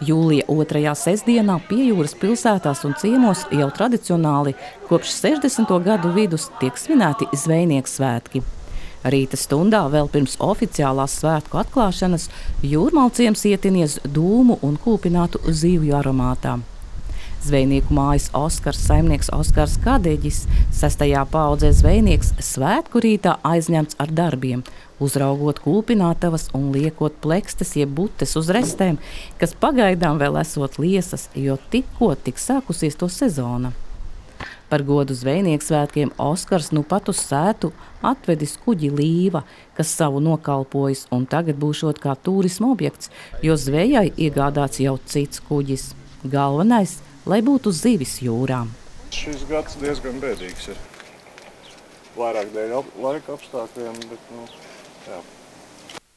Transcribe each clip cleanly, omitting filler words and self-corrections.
Jūlija 2. sestdienā pie jūras pilsētās un ciemos jau tradicionāli kopš 60. gadu vidus tiek svinēti zvejnieku svētki. Rīta stundā vēl pirms oficiālās svētku atklāšanas Jūrmalciems ietinies dūmu un kūpinātu zivju aromātā. Zvejnieku mājas saimnieks Oskars Kadeģis, 6. paaudzē zvejnieks, svētku rītā aizņemts ar darbiem, uzraugot kūpinātavas un liekot plekstes jeb butes uz restēm, kas pagaidām vēl esot liesas, jo tikko tik sākusies to sezona. Par godu zvejnieku svētkiem Oskars nu pat uz sētu atvedis kuģi Līva, kas savu nokalpojas un tagad būšot kā turisma objekts, jo zvejai iegādāts jau cits kuģis. Galvenais, lai būtu zivis jūrā. Šis gads diezgan bēdīgs ir. Vairāk dēļ laika apstākļiem, bet, jā,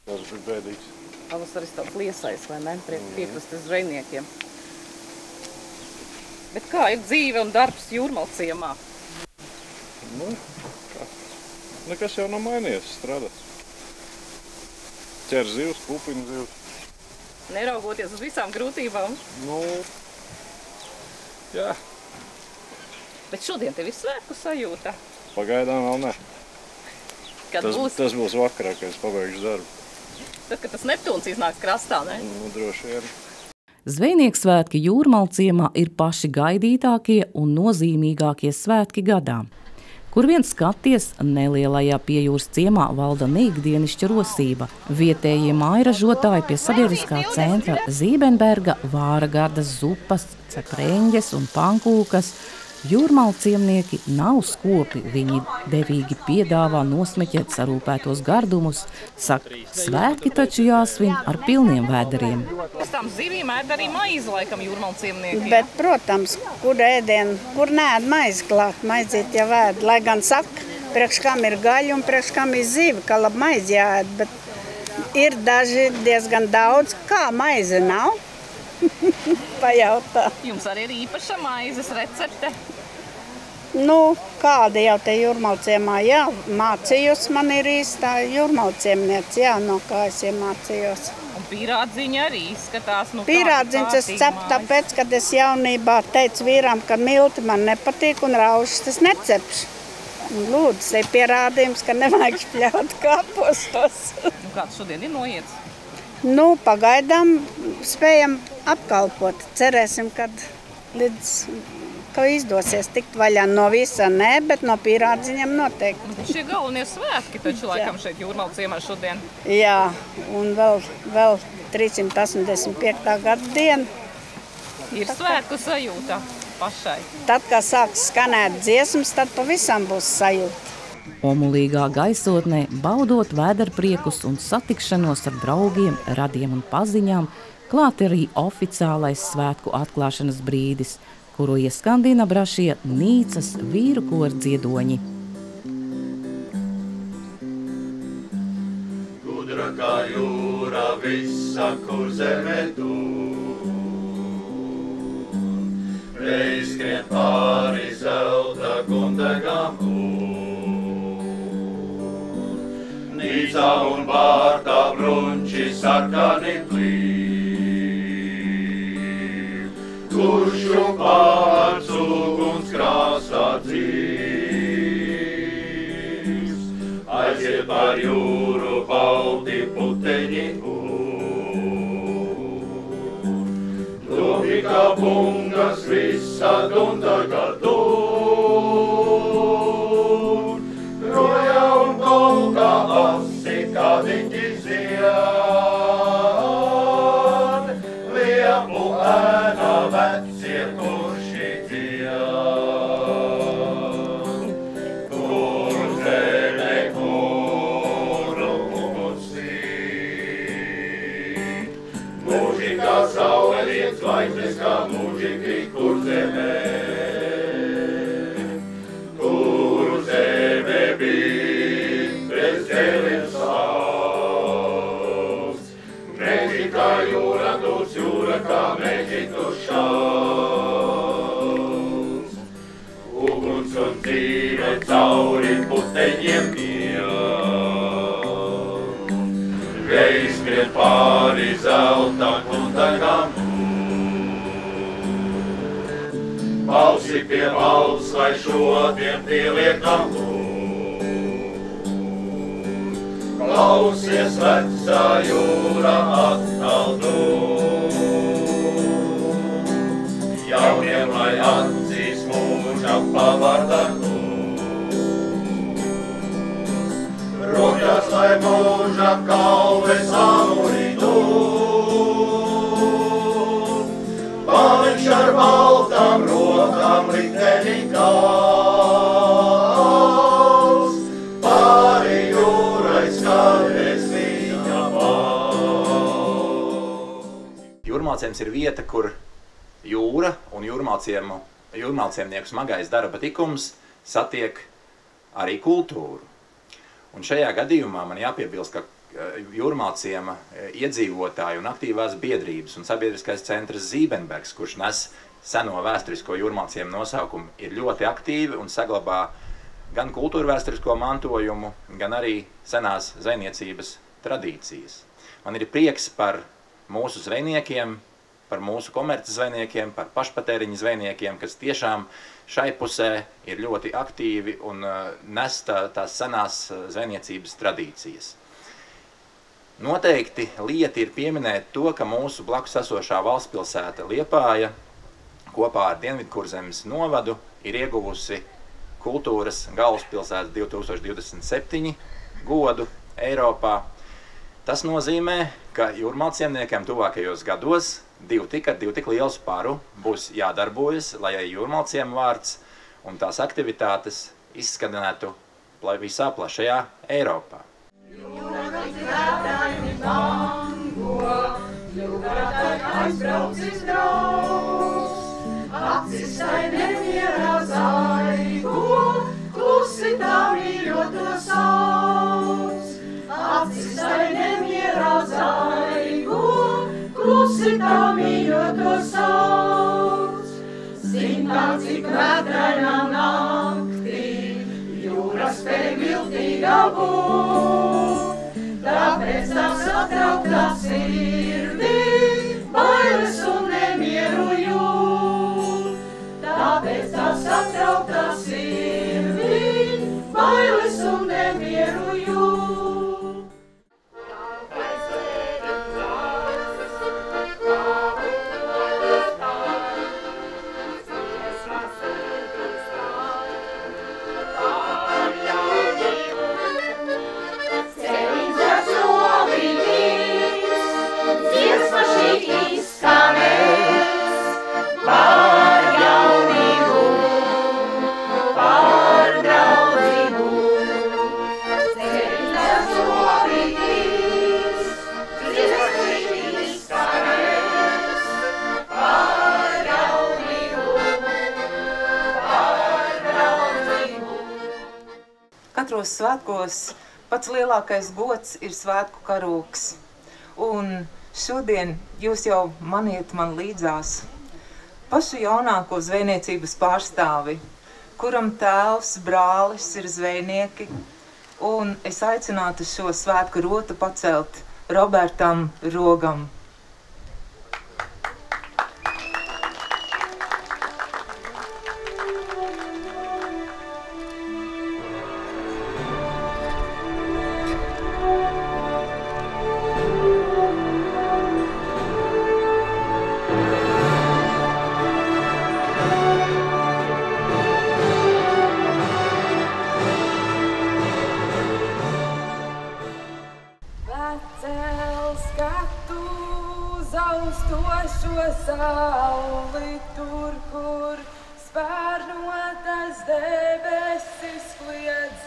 tas bija bēdīgs. Pavasaris tāds liesais, vai ne? Piekrastes zvejniekiem. Bet kā ir dzīve un darbs Jūrmalciemā? Nekas jau nav mainījies, strādāt. Ķer zivs, kūpina zivs. Neraugoties uz visām grūtībām? Jā. Bet šodien tev ir svētku sajūta? Pagaidām vēl ne. Kad būs? Tas būs vakarā, kad es pabeigšu darbu. Tad, kad tas Neptūns iznāks krastā, ne? Droši vien. Zvejnieku svētki Jūrmalciemā ir paši gaidītākie un nozīmīgākie svētki gadā. Kur vien skaties, nelielajā piejūras ciemā valda neikdienišķa rosība. Vietējie mājražotāji pie sabiedriskā centra Zībenberga vāra gardas zupas, cepreņģes un pankūkas. Jūrmalciemnieki nav skopi, viņi devīgi piedāvā nosmeķēt sarūpētos gardumus. Saka, svētki taču jāsvin ar pilniem vēderiem. Uz tām zivīm ēd arī maizi, laikam, jūrmalciemnieki. Bet, protams, kur ēdienu, kur neēd maizi klāt, maizīt jau ēd. Lai gan saka, priekš kam ir gaļa un priekš kam ir zivi, ka labi maizi jāēd. Bet ir daži diezgan daudz, kā maize nav. Pajautā. Jums arī ir īpaša maizes recepte? Kāda jau te Jūrmalciemā, jā, mācījos, man ir īstā jūrmalciemniece, jā, no kā es iemācījos. Un pīrādziņa arī izskatās, Pīrādziņas es cepu tāpēc, kad es jaunībā teicu vīram, ka milti man nepatīk un raušas es necepšu. Lūdzu, tas ir pierādījums, ka nevajag špļaut kāpostos. Kāds šodien ir noiets? Pagaidām spējam apkalpot. Cerēsim, kad līdz ka izdosies tikt vaļā no visa, ne, bet no pīrādziņiem noteikti. Šie galvenie svētki taču laikam šeit Jūrmalciemā šodien. Jā, un vēl 385. gada diena. Ir svētku sajūta pašai. Tad, kā sāks skanēt dziesmas, tad pavisam būs sajūta. Omulīgā gaisotnē, baudot vēderpriekus un satikšanos ar draugiem, radiem un paziņām, klāt arī oficiālais svētku atklāšanas brīdis, kuru ieskandina brašie Nīcas vīru koru dziedoņi. Gudra kā jūra visa, kur zeme tūr, reiz skrien pāri zelta gundegām ūr. Nīcā un bārtā brunči sarkani plīr, kuršu pārts uguns krāsā dzīvs. Aiziet par jūru balti puteņi ūr. Dobi kā bungas visa dundaga tur, roja un kolkā asi kādiņķi zied, liepu ēnā vecie kurši dzied. Kur zeme, kuru uguns sīt, mūžīgā saule liec zvaigznes kā mūžīgi, kur zeme, kuru zeme bija bez dēliem saules. Mēģikā jūra tūs, jūra kā mēģitu šaus. Uguns un dzīve cauri puteņiem iet, reiz skrien pāri zelta kundagām ūr. visi pie balvs, lai šodien pieliekam lūk. Klausies vecā jūra atkal dūk. Jauniem, lai acīs mūža pavarda klūk. Rokas, lai mūža kalves amurītu. Paliņš ar baltām rokām likteni kals, pāri jūrai skaties viņa balss. Jūrmalciems ir vieta, kur jūra un jūrmalciemnieku smagais darba tikums satiek arī kultūru. Un šajā gadījumā man jāpiebilst, ka Jūrmalciema iedzīvotāju un aktīvās biedrības un sabiedriskais centrs Zībenbergs, kurš nes seno vēsturisko Jūrmalciemu nosaukumu, ir ļoti aktīvi un saglabā gan kultūra vēsturisko mantojumu, gan arī senās zvejniecības tradīcijas. Man ir prieks par mūsu zvejniekiem, par mūsu komerces zvejniekiem, par pašpatēriņa zvejniekiem, kas tiešām šai pusē ir ļoti aktīvi un nes tās senās zvejniecības tradīcijas. Noteikti lieti ir pieminēt to, ka mūsu blakus esošā valstspilsēta Liepāja kopā ar Dienvidkurzemes novadu ir ieguvusi kultūras galvaspilsētas 2027 godu Eiropā. Tas nozīmē, ka jūrmalciemniekiem tuvākajos gados divu tik lielu sparu būs jādarbojas, lai Jūrmalciemu vārds un tās aktivitātes izskanētu visā plašajā Eiropā. Aizbraucis draugs, acis tai nemierā zaigo, klusi tā mīļoto sauc. Acis tai nemierā zaigo, klusi tā mīļoto sauc. Zintā, cik vētrainā naktī, jūra spēj viltīgā būt. Tāpēc tā satrauktā sirdī, bailes un nemieru jūt. Tāpēc tā satrauktā sirdī, bailes un nemieru jūt. Katros svētkos pats lielākais gods ir svētku karogs. Un šodien jūs jau maniet man līdzās pašu jaunāko zvejniecības pārstāvi, kuram tēvs, brālis ir zvejnieki. Un es aicinātu šo svētku rotu pacelt Robertam Rogam. Zaustošo sauli tur, kur spērnotas debesis kliedz.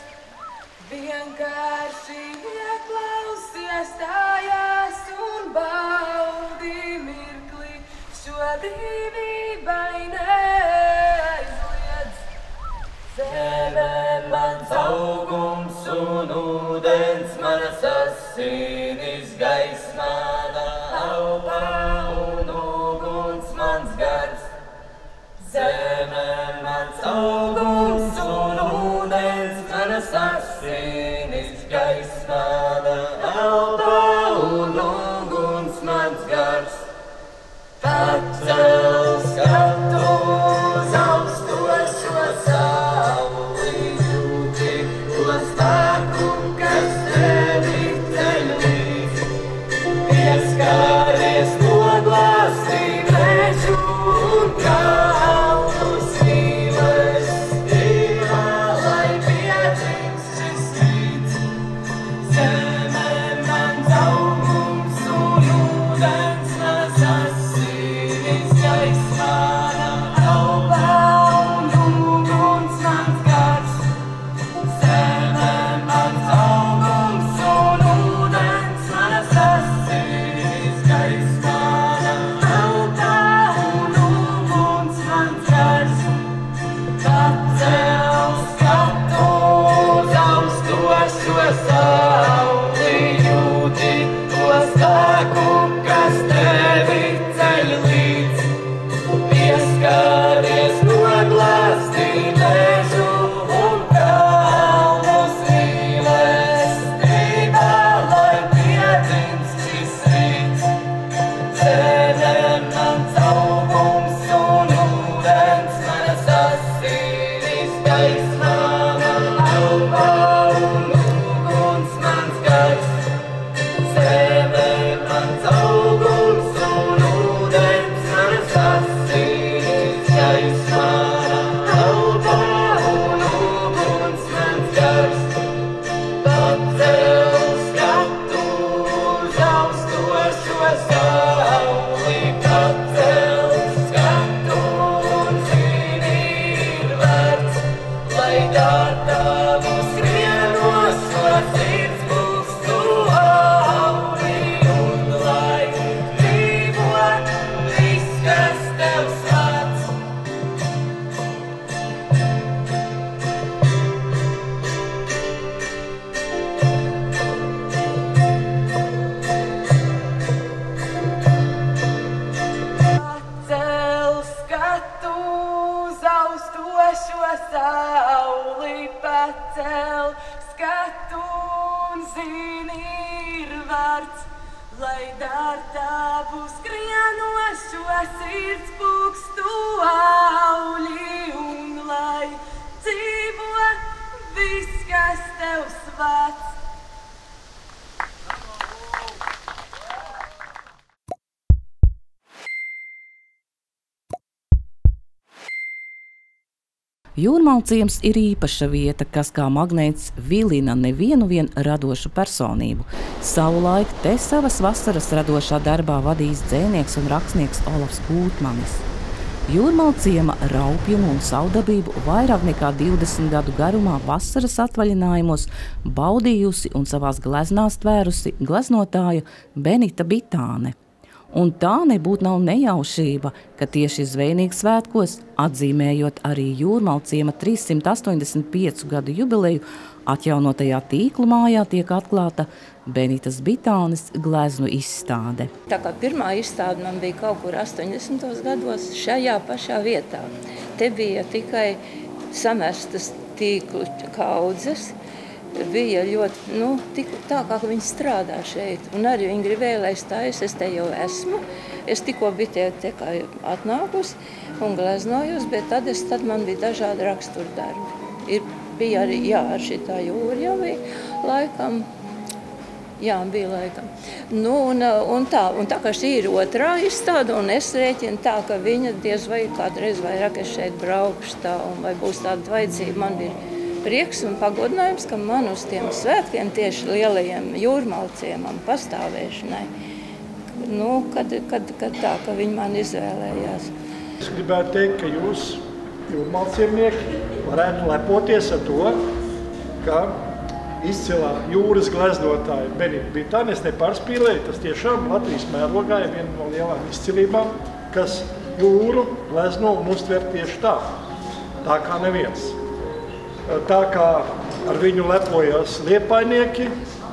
Vienkārši ieklausies tajās un baudi mirkli, šo dzīvībai neaizliedz. Zeme mans augums un ūdens manas asinis, gaisma mana elpa un uguns mans gars. Zeme mans augums un ūdens manas asinis, gaisma mana elpa un uguns mans gars. Pacel skatu uz augstu vārds, lai dar tavu skrienošo sirds pukstu auli un lai dzīvo viss, kas tev svēts. Jūrmalciems ir īpaša vieta, kas kā magnēts vilina nevienu vien radošu personību. Savulaik te savas vasaras radošā darbā vadījis dzejnieks un rakstnieks Olafs Kūtmanis. Jūrmalciema raupjumu un saudabību vairāk nekā 20 gadu garumā vasaras atvaļinājumos baudījusi un savās gleznās tvērusi gleznotāja Benita Bitāne. Un tā nebūtu nav nejaušība, ka tieši Zvejnieku svētkos, atzīmējot arī Jūrmalciema 385 gadu jubileju, atjaunotajā tīklu mājā tiek atklāta Benitas Bitānes gleznu izstāde. Tā kā pirmā izstāde man bija kaut kur 80. gados šajā pašā vietā. Te bija tikai samestas tīklu kaudzes. Bija ļoti, tā kā viņi strādā šeit. Un arī viņi gribēja, lai stājas, es te jau esmu. Es tikko biju te kā atnākusi un gleznojos, bet tad man bija dažādi raksturdarbi. Bija arī, ar šitā jūra jau bija laikam. Jā, bija laikam. Un tā kā šī ir otrā izstāde, un es rēķinu tā, ka viņa diez vai kādreiz vairāk es šeit braukšu tā, un vai būs tāda vajadzība, man bija prieks un pagodinājums, ka man uz tiem svētkiem tieši lielajiem Jūrmalciemam pastāvēšanai, ka viņi man izvēlējās. Es gribētu teikt, ka jūs, jūrmalciemnieki, varētu lepoties ar to, ka izcilā jūras gleznotāja Benita Bitāne, es nepārspīlēju, tas tiešām Latvijas mērogā ir viena no lielām izcilībām, kas jūru glezno un uztver tieši tā kā neviens. Tā kā ar viņu lepojas liepainieki,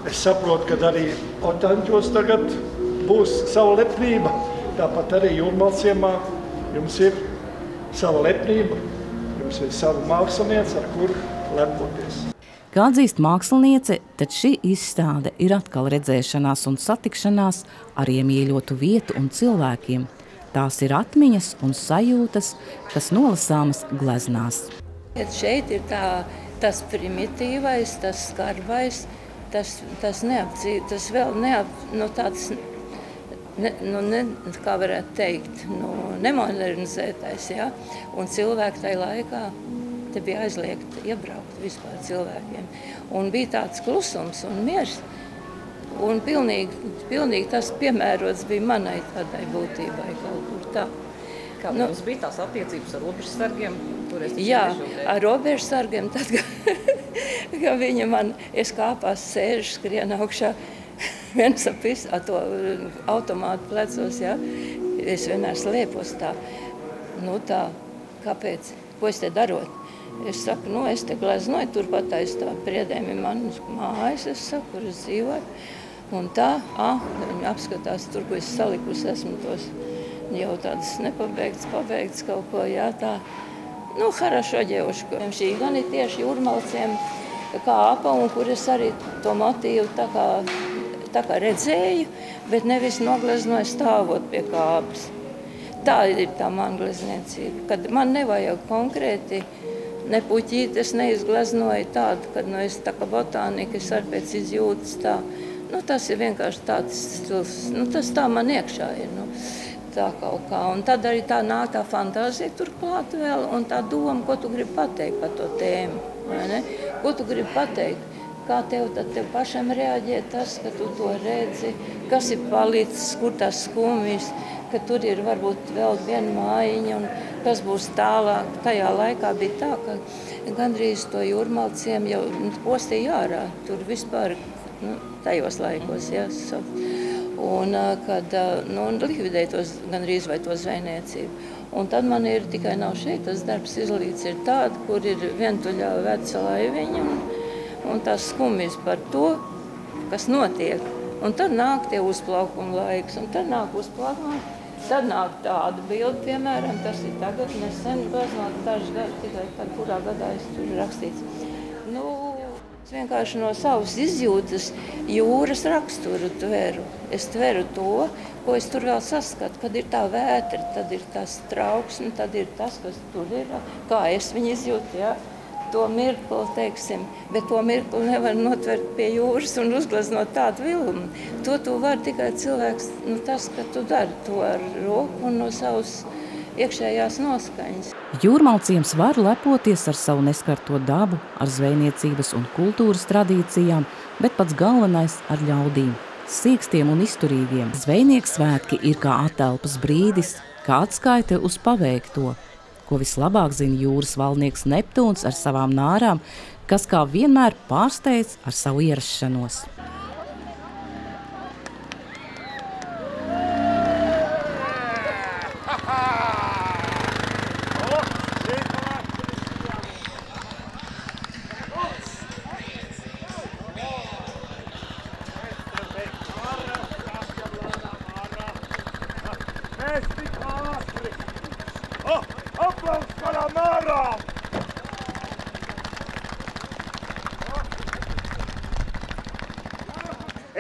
es saprotu, ka arī Otaņķos tagad būs sava lepnība. Tāpat arī Jūrmalciemā jums ir sava lepnība, jums ir sava māksliniece, ar kuru lepoties. Kā atzīst māksliniece, tad šī izstāde ir atkal redzēšanās un satikšanās ar iemīļotu vietu un cilvēkiem. Tās ir atmiņas un sajūtas, kas nolasāmas gleznās. Šeit ir tas primitīvais, tas skarbais, tas vēl tāds, kā varētu teikt, nemodernizētais, ja? Un cilvēki tajā laikā te bija aizliegt iebraukt vispār cilvēkiem. Un bija tāds klusums un miers, un pilnīgi tas piemērots bija manai tādai būtībai kaut kur tā. Kā jums bija tās attiecības ar robežsargiem? Jā, ar robežsargiem, tad, ka viņa es kāpās sēžu, skrien augšā, viens ar to automātu plecos, jā. Es vienmēr slēpos tā, kāpēc, ko es te darot? Es saku, es te gleznoju, turpat aiz tā priedēm ir manas mājas, es saku, kur es dzīvoju. Un tā, viņi apskatās tur, ko es salikusi esmu tos jau tādas nepabeigts kaut ko, jā, tā. Harašo ģevušku. Šī gan ir tieši Jūrmalciem kāpa, un kur es arī to motīvu tā kā redzēju, bet nevis nogleznoju stāvot pie kāpes. Tā ir tā man glezniecība, kad man nevajag konkrēti ne puķīt, es neizgleznoju tādu, kad es tā kā botānika, es arī pēc izjūtas tā. Tas ir vienkārši tāds stils, tas tā man iekšā ir. Tā kaut kā. Un tad arī tā nāk tā fantāzija turklāt vēl, un tā doma, ko tu gribi pateikt par to tēmu, vai ne? Ko tu gribi pateikt? Kā tev pašam reaģē tas, ka tu to redzi, kas ir palicis, kur tās skumjas, ka tur ir varbūt vēl viena mājiņa, un kas būs tālāk. Tajā laikā bija tā, ka gandrīz to Jūrmalciem jau postīja ārā, tur vispār, tajos laikos, jā, un kad likvidēja tos gandrīz vai to zvejniecību. Un tad man ir tikai nav šeit, tas darbs izlīdz ir tāda, kur ir vientuļā veca laiviņa un tās skumjas par to, kas notiek. Un tad nāk tie uzplaukuma laiks, un tad nāk uzplaukuma, tad nāk tāda bilde, piemēram, tas ir tagad nesen gleznot daži gadi, tikai tad, kurā gadā es tur rakstīts. Es vienkārši no savas izjūtas jūras raksturu tveru. Es tveru to, ko es tur vēl saskatu, kad ir tā vētra, tad ir tas trauksme, tad ir tas, kas tur ir, kā es viņu izjūtu, jā. To mirkli, teiksim, bet to mirkli nevar notvert pie jūras un uzgleznot tādu vilnu. To tu var tikai cilvēks, tas, ka tu dari to ar roku un no savas iekšējās noskaņas. Jūrmalciems var lepoties ar savu neskarto dabu, ar zvejniecības un kultūras tradīcijām, bet pats galvenais ar ļaudīm, sīkstiem un izturīgiem. Zvejnieks svētki ir kā atelpas brīdis, kā atskaite uz paveikto, ko vislabāk zina jūras valdnieks Neptūns ar savām nārām, kas kā vienmēr pārsteidz ar savu ierašanos.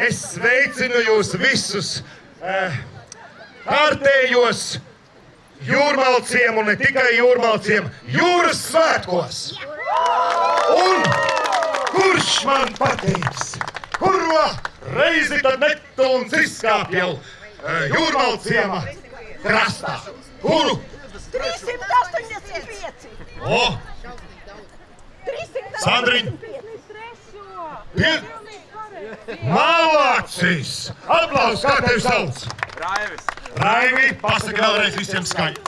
Es sveicinu jūs visus kārtējos jūrmalciem un ne tikai jūrmalciem jūras svētkos. Un kurš man pateiks, kuro reizi tad Neptūns izskāp jau jūrmalciema krastā? Kuru? 385. O! Sandriņ! Malācis! Aplaus, kā tevi sauc? Raivis. Raivi, pasaka vēlreiz visiem skaļi.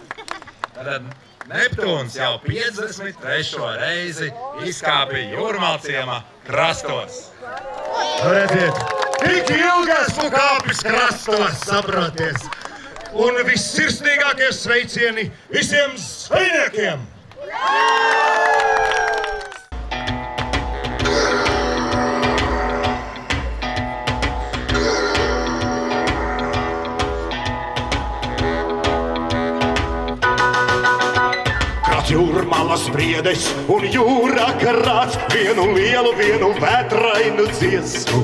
Tad Neptūns jau 53. reizi izkāpja jūrmalciema krastos. Redziet, tik ilgi esmu kāpis krastos, saproties. Un vissirsnīgākie sveicieni visiem zvejniekiem! Jūrmalas briedes un jūrā karāts, vienu lielu, vienu vētrainu dziesmu.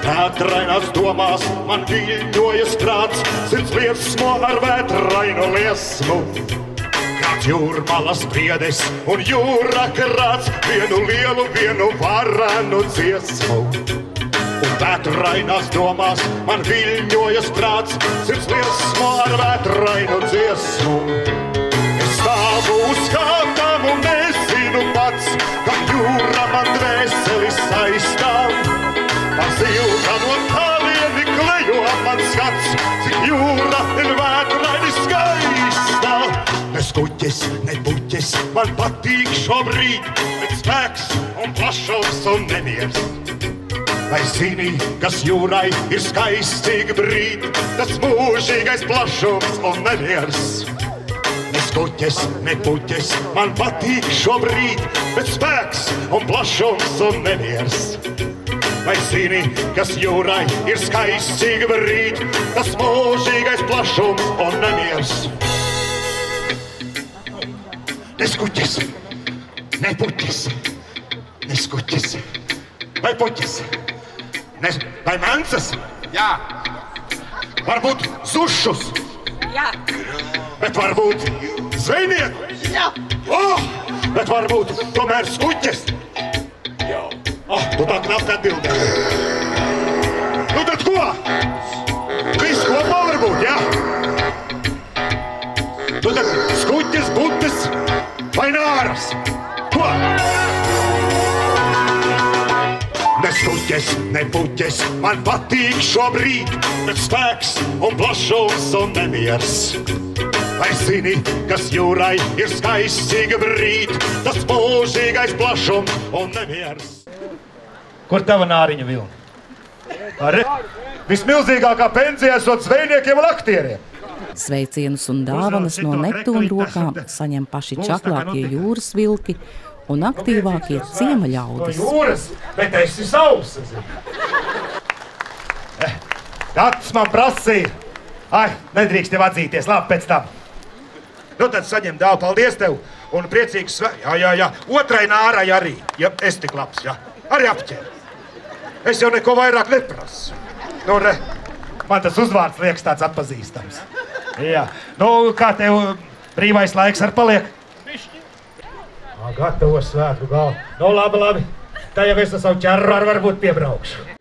Vētrainās domās man viļņojas prāts, sirds liesmo ar vētrainu liesmu. Kāds jūrmalas briedes un jūrā karāts, vienu lielu, vienu varenu dziesmu. Un vētrainās domās man viļņojas prāts, sirds liesmo ar vētrainu dziesmu. Stāvu uz kāpām un nezinu pats, ka jūra man dvēseli saistām. Par zilga no tālieni klejo man skats, cik jūra ir vētraini skaistā. Ne skuķis, ne buķis, man patīk šobrīd, bet spēks un plašums un nemiers. Vai zini, kas jūrai ir skaistīgi brīd, tas mūžīgais plašums un nemiers. Skuķis, ne puķis, man patīk šobrīd, bet spēks un plašums un nemiers. Vai zini, kas jūrai ir skaistīgi brīd, tas mūžīgais plašums un nemiers. Ne skuķis, ne puķis, ne skuķis, vai puķis, vai mancas? Jā. Varbūt zušus? Jā. Bet varbūt zvejnieku? Jā. Bet varbūt tomēr skuķes? Jā. Tu tā knapi atbildēji. Nu tad ko? Viss kopā varbūt, jā? Nu tad skuķes, butes vai nāras? Ko? Ne skuķes, ne puķes, man patīk šobrīd, bet spēks un plašums un nemiers. Vai zini, kas jūrai ir skaistīgi brīd, tas mūžīgais plašums un nemiers. Kur tava nāriņa vilna? Arī vismilzīgākā pensija esot zvejniekiem un aktieriem. Sveicienus un dāvanas no Neptūna rokām saņem paši čaklākie jūras vilki un aktīvākie ciema ļaudis. No jūras, bet esi sausa. Tats man prasīja. Ai, nedrīkst tev atzīties, labi pēc tam. Nu tad saņem dāvu, paldies tev. un priecīgs jā. Otrai nārai arī, ja es tik labs, jā. Arī apķer. Es jau neko vairāk neprasu. Nu, re, man tas uzvārds liekas tāds atpazīstams. Jā. Nu, kā tev brīvais laiks ar paliek? Gatavos svētku galvu. Nu, labi. Tā jau es ar savu ķerru varbūt piebraukšu.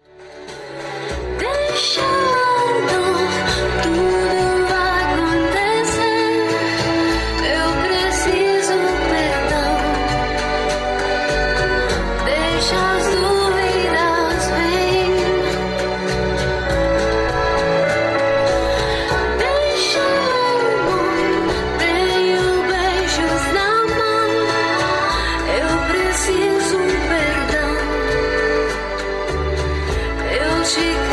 She